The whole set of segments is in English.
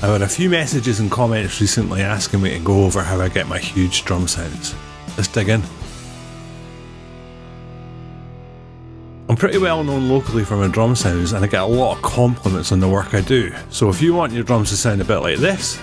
I've had a few messages and comments recently asking me to go over how I get my huge drum sounds. Let's dig in. I'm pretty well known locally for my drum sounds and I get a lot of compliments on the work I do. So if you want your drums to sound a bit like this,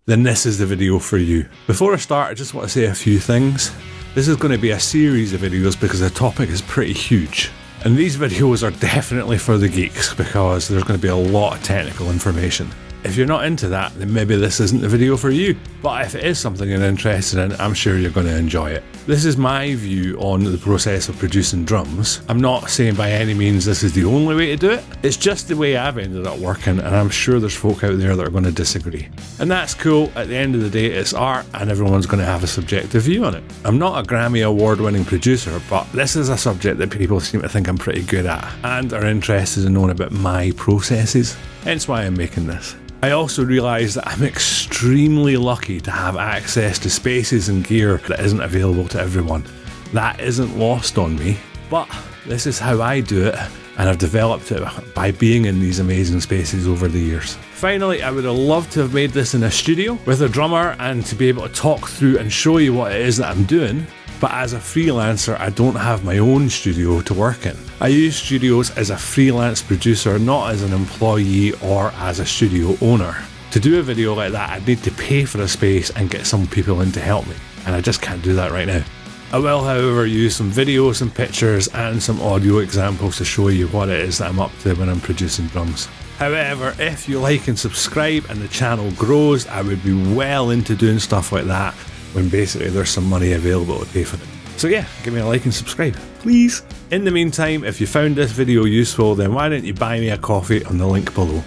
then this is the video for you. Before I start, I just want to say a few things. This is going to be a series of videos because the topic is pretty huge. And these videos are definitely for the geeks because there's going to be a lot of technical information. If you're not into that, then maybe this isn't the video for you. But if it is something you're interested in, I'm sure you're going to enjoy it. This is my view on the process of producing drums. I'm not saying by any means this is the only way to do it. It's just the way I've ended up working, and I'm sure there's folk out there that are going to disagree. And that's cool. At the end of the day, it's art and everyone's going to have a subjective view on it. I'm not a Grammy award-winning producer, but this is a subject that people seem to think I'm pretty good at and are interested in knowing about my processes. Hence why I'm making this. I also realise that I'm extremely lucky to have access to spaces and gear that isn't available to everyone. That isn't lost on me, but this is how I do it, and I've developed it by being in these amazing spaces over the years. Finally, I would have loved to have made this in a studio with a drummer and to be able to talk through and show you what it is that I'm doing. But as a freelancer, I don't have my own studio to work in. I use studios as a freelance producer, not as an employee or as a studio owner. To do a video like that, I'd need to pay for a space and get some people in to help me, and I just can't do that right now. I will, however, use some videos, some pictures and some audio examples to show you what it is that I'm up to when I'm producing drums. However, if you like and subscribe and the channel grows, I would be well into doing stuff like that when basically there's some money available to pay for it. So yeah, give me a like and subscribe, please. In the meantime, if you found this video useful, then why don't you buy me a coffee on the link below?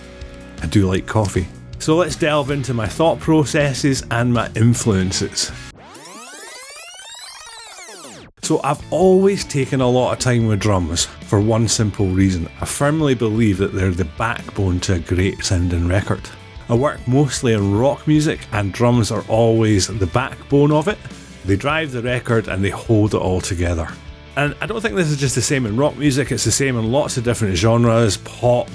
I do like coffee. So let's delve into my thought processes and my influences. So I've always taken a lot of time with drums for one simple reason. I firmly believe that they're the backbone to a great sounding record. I work mostly in rock music and drums are always the backbone of it. They drive the record and they hold it all together. And I don't think this is just the same in rock music, it's the same in lots of different genres, pop,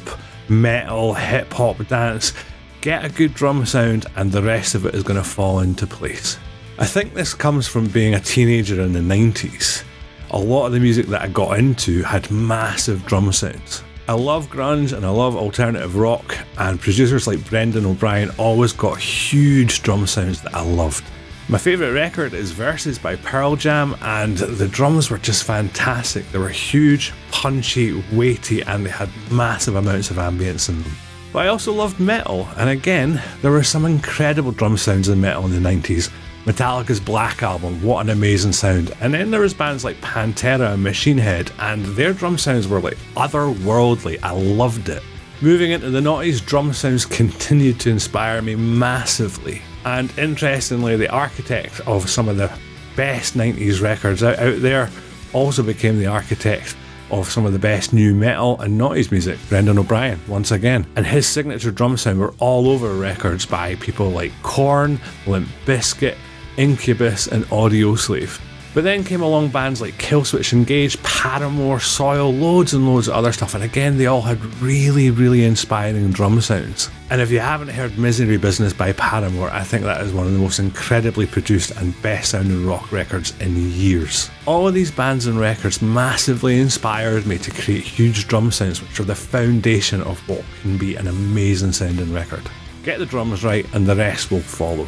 metal, hip hop, dance. Get a good drum sound and the rest of it is going to fall into place. I think this comes from being a teenager in the 90s. A lot of the music that I got into had massive drum sounds. I love grunge and I love alternative rock, and producers like Brendan O'Brien always got huge drum sounds that I loved. My favourite record is Versus by Pearl Jam, and the drums were just fantastic. They were huge, punchy, weighty, and they had massive amounts of ambience in them. But I also loved metal, and again, there were some incredible drum sounds in metal in the 90s. Metallica's Black Album, what an amazing sound. And then there was bands like Pantera and Machine Head, and their drum sounds were like otherworldly. I loved it. Moving into the noughties, drum sounds continued to inspire me massively. And interestingly, the architect of some of the best 90s records out there also became the architect of some of the best new metal and noughties music, Brendan O'Brien, once again. And his signature drum sound were all over records by people like Korn, Limp Bizkit, Incubus and Audioslave. But then came along bands like Killswitch Engage, Paramore, Soil, loads and loads of other stuff, and again they all had really inspiring drum sounds. And if you haven't heard Misery Business by Paramore, I think that is one of the most incredibly produced and best sounding rock records in years. All of these bands and records massively inspired me to create huge drum sounds, which are the foundation of what can be an amazing sounding record. Get the drums right and the rest will follow.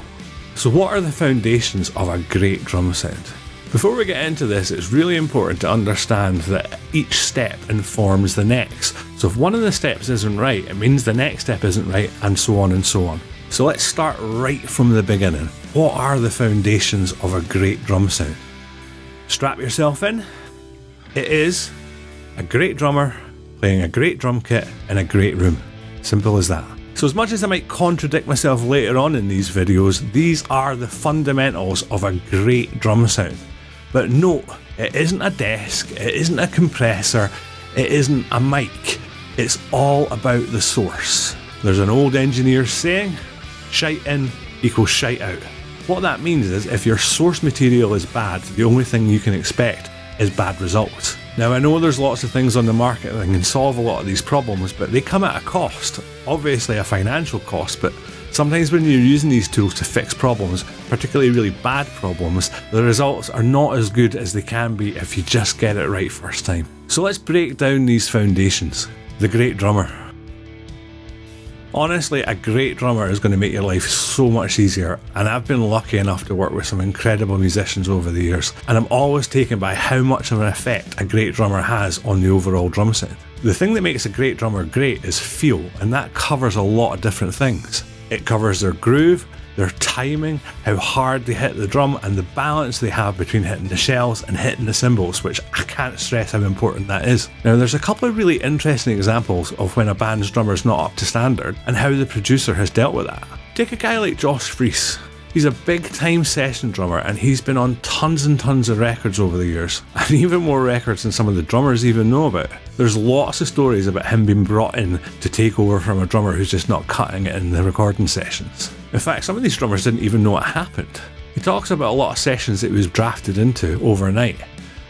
So what are the foundations of a great drum sound? Before we get into this, it's really important to understand that each step informs the next. So if one of the steps isn't right, it means the next step isn't right, and so on and so on. So let's start right from the beginning. What are the foundations of a great drum sound? Strap yourself in. It is a great drummer playing a great drum kit in a great room. Simple as that. So as much as I might contradict myself later on in these videos, these are the fundamentals of a great drum sound. But note, it isn't a desk, it isn't a compressor, it isn't a mic. It's all about the source. There's an old engineer saying, shite in equals shite out. What that means is if your source material is bad, the only thing you can expect is bad results. Now I know there's lots of things on the market that can solve a lot of these problems, but they come at a cost. Obviously a financial cost, but sometimes when you're using these tools to fix problems, particularly really bad problems, the results are not as good as they can be if you just get it right first time. So let's break down these foundations. The great drummer. Honestly, a great drummer is going to make your life so much easier, and I've been lucky enough to work with some incredible musicians over the years, and I'm always taken by how much of an effect a great drummer has on the overall drum sound. The thing that makes a great drummer great is feel, and that covers a lot of different things. It covers their groove, their timing, how hard they hit the drum, and the balance they have between hitting the shells and hitting the cymbals, which I can't stress how important that is. Now there's a couple of really interesting examples of when a band's drummer is not up to standard and how the producer has dealt with that. Take a guy like Josh Freese. He's a big time session drummer and he's been on tons and tons of records over the years, and even more records than some of the drummers even know about. There's lots of stories about him being brought in to take over from a drummer who's just not cutting it in the recording sessions. In fact, some of these drummers didn't even know it happened. He talks about a lot of sessions that he was drafted into overnight.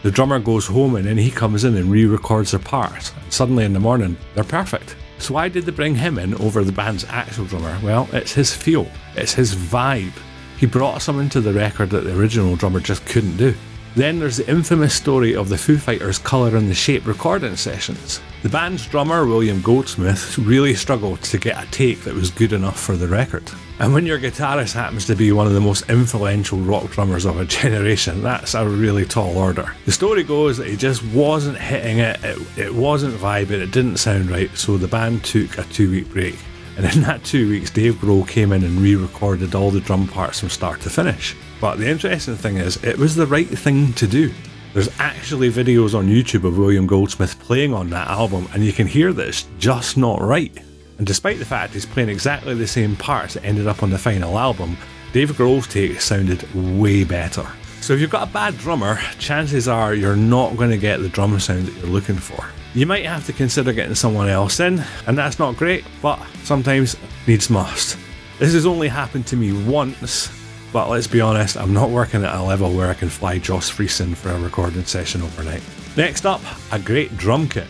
The drummer goes home and then he comes in and re-records their parts, and suddenly in the morning they're perfect. So why did they bring him in over the band's actual drummer? Well, it's his feel, it's his vibe. He brought something to the record that the original drummer just couldn't do. Then there's the infamous story of the Foo Fighters' Colour and the Shape recording sessions. The band's drummer, William Goldsmith, really struggled to get a take that was good enough for the record. And when your guitarist happens to be one of the most influential rock drummers of a generation, that's a really tall order. The story goes that he just wasn't hitting it wasn't vibing, it didn't sound right, so the band took a 2-week break. And in that 2 weeks, Dave Grohl came in and re-recorded all the drum parts from start to finish. But the interesting thing is, it was the right thing to do. There's actually videos on YouTube of William Goldsmith playing on that album, and you can hear that it's just not right. And despite the fact he's playing exactly the same parts that ended up on the final album, Dave Grohl's take sounded way better. So if you've got a bad drummer, chances are you're not going to get the drum sound that you're looking for. You might have to consider getting someone else in, and that's not great, but sometimes needs must. This has only happened to me once, but let's be honest, I'm not working at a level where I can fly Josh Freese in for a recording session overnight. Next up, a great drum kit.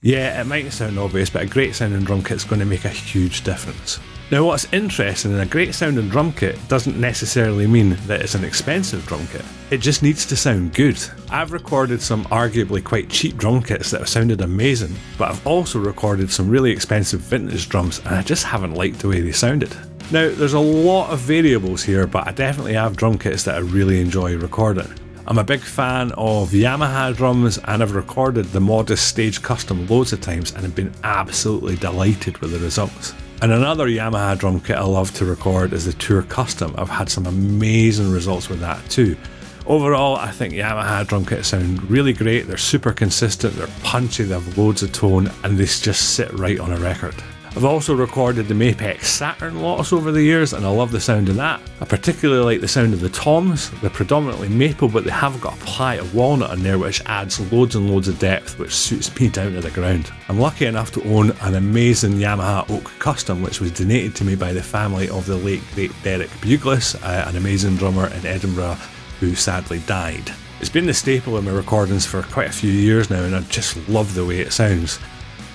Yeah, it might sound obvious, but a great sounding drum kit is going to make a huge difference. Now what's interesting in a great sounding drum kit doesn't necessarily mean that it's an expensive drum kit. It just needs to sound good. I've recorded some arguably quite cheap drum kits that have sounded amazing, but I've also recorded some really expensive vintage drums and I just haven't liked the way they sounded. Now there's a lot of variables here, but I definitely have drum kits that I really enjoy recording. I'm a big fan of Yamaha drums and I've recorded the Modest Stage Custom loads of times and have been absolutely delighted with the results. And another Yamaha drum kit I love to record is the Tour Custom. I've had some amazing results with that too. Overall, I think Yamaha drum kits sound really great, they're super consistent, they're punchy, they have loads of tone, and they just sit right on a record. I've also recorded the Mapex Saturn lots over the years and I love the sound of that. I particularly like the sound of the toms. They're predominantly maple, but they have got a ply of walnut in there which adds loads and loads of depth, which suits me down to the ground. I'm lucky enough to own an amazing Yamaha Oak Custom which was donated to me by the family of the late great Derek Buglis, an amazing drummer in Edinburgh who sadly died. It's been the staple in my recordings for quite a few years now and I just love the way it sounds.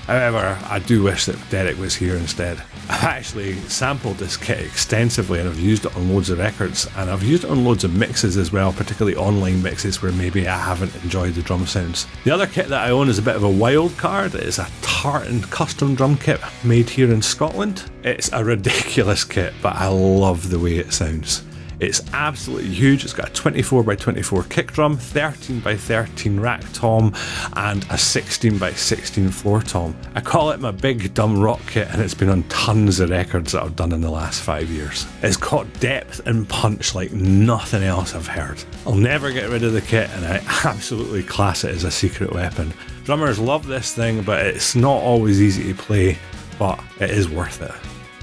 However, I do wish that Derek was here instead. I've actually sampled this kit extensively and I've used it on loads of records and I've used it on loads of mixes as well, particularly online mixes where maybe I haven't enjoyed the drum sounds. The other kit that I own is a bit of a wild card. It's a Tartan custom drum kit made here in Scotland. It's a ridiculous kit, but I love the way it sounds. It's absolutely huge. It's got a 24x24 kick drum, 13x13 rack tom, and a 16x16 floor tom. I call it my big dumb rock kit, and it's been on tons of records that I've done in the last 5 years. It's got depth and punch like nothing else I've heard. I'll never get rid of the kit, and I absolutely class it as a secret weapon. Drummers love this thing, but it's not always easy to play, but it is worth it.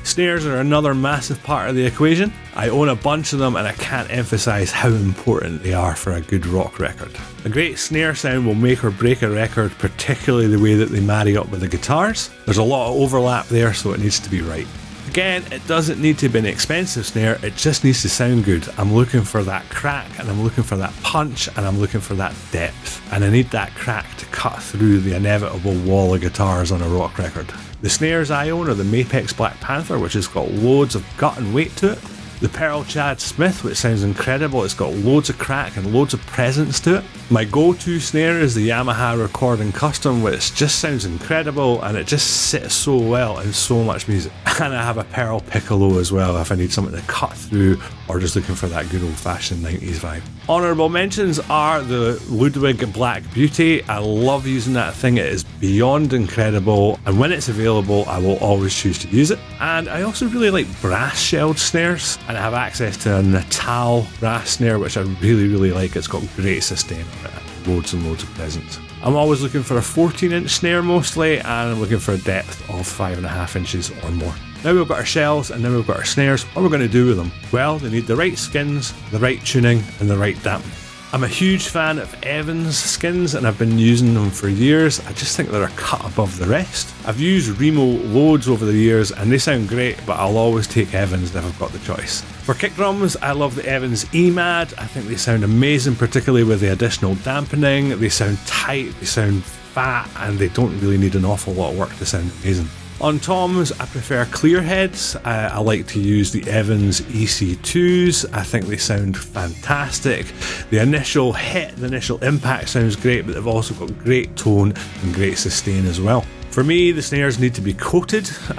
Snares are another massive part of the equation. I own a bunch of them and I can't emphasise how important they are for a good rock record. A great snare sound will make or break a record, particularly the way that they marry up with the guitars. There's a lot of overlap there, so it needs to be right. Again, it doesn't need to be an expensive snare, it just needs to sound good. I'm looking for that crack, and I'm looking for that punch, and I'm looking for that depth. And I need that crack to cut through the inevitable wall of guitars on a rock record. The snares I own are the Mapex Black Panther, which has got loads of gut and weight to it. The Pearl Chad Smith, which sounds incredible, it's got loads of crack and loads of presence to it. My go-to snare is the Yamaha Recording Custom, which just sounds incredible and it just sits so well in so much music. And I have a Pearl Piccolo as well if I need something to cut through or just looking for that good old-fashioned 90s vibe. Honourable mentions are the Ludwig Black Beauty. I love using that thing, it is beyond incredible, and when it's available I will always choose to use it. And I also really like brass shelled snares, and I have access to a Natal brass snare which I really like. It's got great sustain on it and loads of presence. I'm always looking for a 14-inch snare mostly, and I'm looking for a depth of 5.5 inches or more. Now we've got our shells and now we've got our snares. What are we going to do with them? Well, they need the right skins, the right tuning and the right dampening. I'm a huge fan of Evans skins and I've been using them for years. I just think they're a cut above the rest. I've used Remo loads over the years and they sound great, but I'll always take Evans if I've got the choice. For kick drums, I love the Evans EMAD. I think they sound amazing, particularly with the additional dampening. They sound tight, they sound fat, and they don't really need an awful lot of work to sound amazing. On toms, I prefer clear heads. I like to use the Evans EC2s. I think they sound fantastic. The initial hit, the initial impact sounds great, but they've also got great tone and great sustain as well. For me, the snares need to be coated, and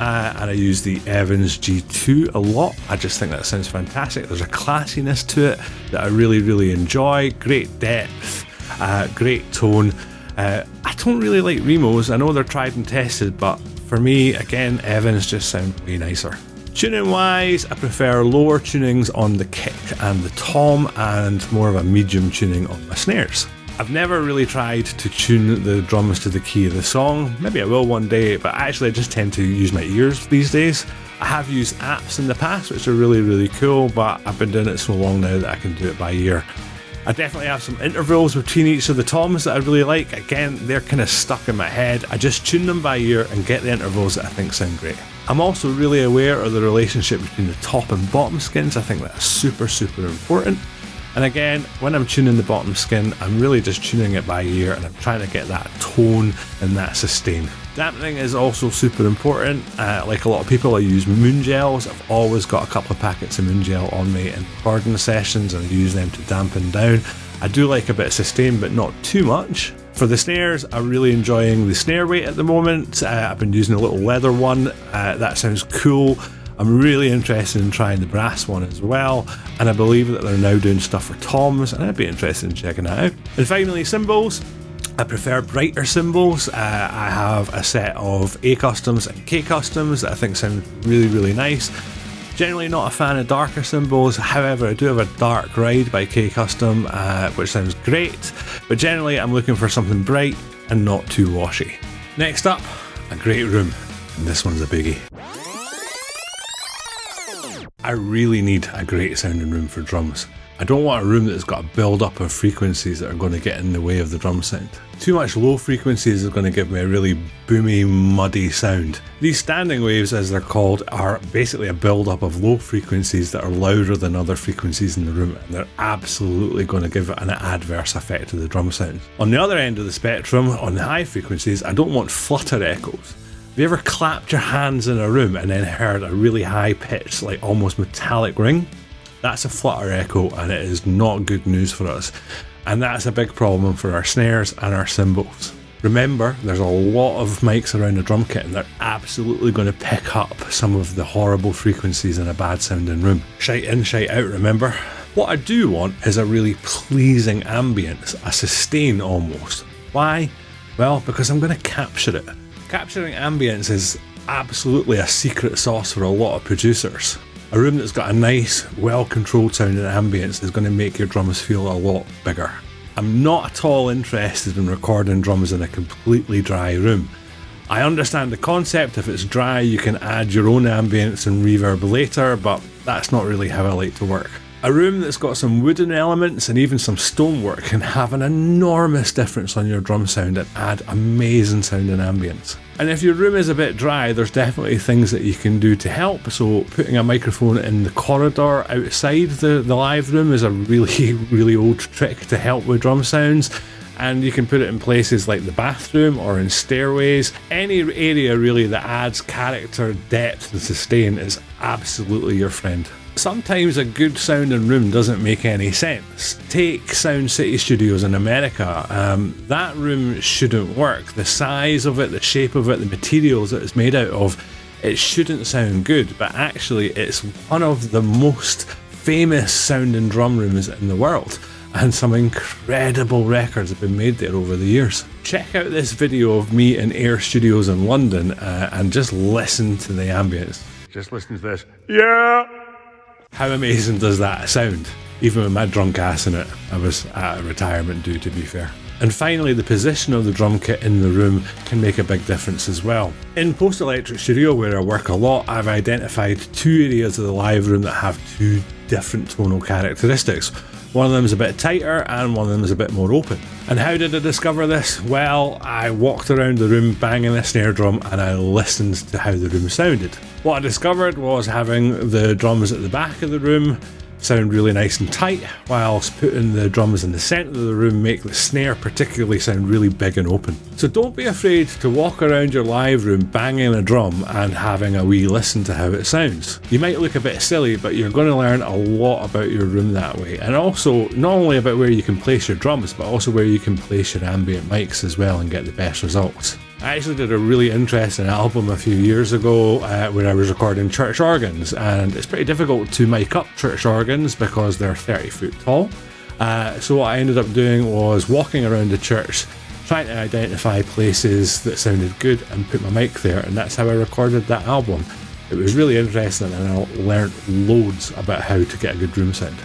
I use the Evans G2 a lot. I just think that sounds fantastic. There's a classiness to it that I really enjoy. Great depth, great tone. I don't really like Remos. I know they're tried and tested, but for me, again, Evans just sound way nicer. Tuning wise, I prefer lower tunings on the kick and the tom and more of a medium tuning on my snares. I've never really tried to tune the drums to the key of the song. Maybe I will one day, but actually I just tend to use my ears these days. I have used apps in the past, which are really cool, but I've been doing it so long now that I can do it by ear. I definitely have some intervals between each of the toms that I really like. Again, they're kind of stuck in my head. I just tune them by ear and get the intervals that I think sound great. I'm also really aware of the relationship between the top and bottom skins. I think that's super important. And again, when I'm tuning the bottom skin, I'm really just tuning it by ear and I'm trying to get that tone and that sustain. Dampening is also super important. Like a lot of people, I use moon gels. I've always got a couple of packets of moon gel on me in recording sessions and I use them to dampen down. I do like a bit of sustain, but not too much. For the snares, I'm really enjoying the snare weight at the moment. I've been using a little leather one. That sounds cool. I'm really interested in trying the brass one as well, and I believe that they're now doing stuff for toms, and I'd be interested in checking that out. And finally, cymbals. I prefer brighter cymbals. I have a set of A customs and K customs that I think sound really nice. Generally not a fan of darker cymbals, however I do have a Dark Ride by K Custom, which sounds great, but generally I'm looking for something bright and not too washy. Next up, a great room, and this one's a biggie. I really need a great sounding room for drums. I don't want a room that's got a build up of frequencies that are going to get in the way of the drum sound. Too much low frequencies is going to give me a really boomy, muddy sound. These standing waves, as they're called, are basically a build up of low frequencies that are louder than other frequencies in the room, and they're absolutely going to give an adverse effect to the drum sound. On the other end of the spectrum, on the high frequencies, I don't want flutter echoes. Have you ever clapped your hands in a room and then heard a really high pitched, like almost metallic ring? That's a flutter echo, and it is not good news for us. And that's a big problem for our snares and our cymbals. Remember, there's a lot of mics around the drum kit and they're absolutely going to pick up some of the horrible frequencies in a bad sounding room. Shite in, shite out, remember? What I do want is a really pleasing ambience, a sustain almost. Why? Well, because I'm going to capture it. Capturing ambience is absolutely a secret sauce for a lot of producers. A room that's got a nice, well-controlled sounding ambience is going to make your drums feel a lot bigger. I'm not at all interested in recording drums in a completely dry room. I understand the concept. If it's dry, you can add your own ambience and reverb later, but that's not really how I like to work. A room that's got some wooden elements and even some stonework can have an enormous difference on your drum sound and add amazing sound and ambience. And if your room is a bit dry, there's definitely things that you can do to help. So putting a microphone in the corridor outside the live room is a really old trick to help with drum sounds. And you can put it in places like the bathroom or in stairways. Any area really that adds character, depth and sustain is absolutely your friend. Sometimes a good sounding room doesn't make any sense. Take Sound City Studios in America. That room shouldn't work. The size of it, the shape of it, the materials that it's made out of, it shouldn't sound good, but actually it's one of the most famous sounding drum rooms in the world, and some incredible records have been made there over the years. Check out this video of me in Air Studios in London and just listen to the ambience. Just listen to this. Yeah! How amazing does that sound? Even with my drunk ass in it. I was at a retirement do, to be fair. And finally, the position of the drum kit in the room can make a big difference as well. In Post Electric Studio, where I work a lot, I've identified two areas of the live room that have two different tonal characteristics. One of them is a bit tighter and one of them is a bit more open. And how did I discover this? Well, I walked around the room banging a snare drum and I listened to how the room sounded. What I discovered was having the drums at the back of the room sound really nice and tight, whilst putting the drums in the centre of the room make the snare particularly sound really big and open. So don't be afraid to walk around your live room banging a drum and having a wee listen to how it sounds. You might look a bit silly, but you're going to learn a lot about your room that way, and also not only about where you can place your drums, but also where you can place your ambient mics as well and get the best results. I actually did a really interesting album a few years ago where I was recording church organs, and it's pretty difficult to mic up church organs because they're 30 foot tall. So what I ended up doing was walking around the church, trying to identify places that sounded good and put my mic there, and that's how I recorded that album. It was really interesting and I learned loads about how to get a good room sound.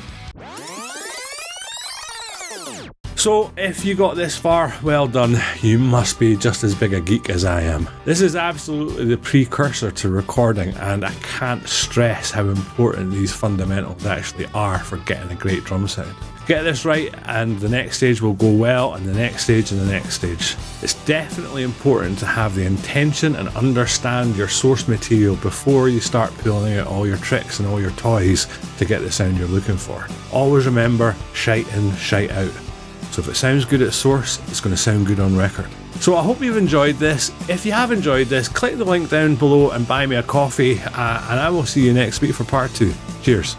So if you got this far, well done. You must be just as big a geek as I am. This is absolutely the precursor to recording, and I can't stress how important these fundamentals actually are for getting a great drum sound. Get this right and the next stage will go well, and the next stage and the next stage. It's definitely important to have the intention and understand your source material before you start pulling out all your tricks and all your toys to get the sound you're looking for. Always remember, shite in, shite out. So if it sounds good at source, it's going to sound good on record. So I hope you've enjoyed this. If you have enjoyed this, click the link down below and buy me a coffee, and I will see you next week for part 2. Cheers.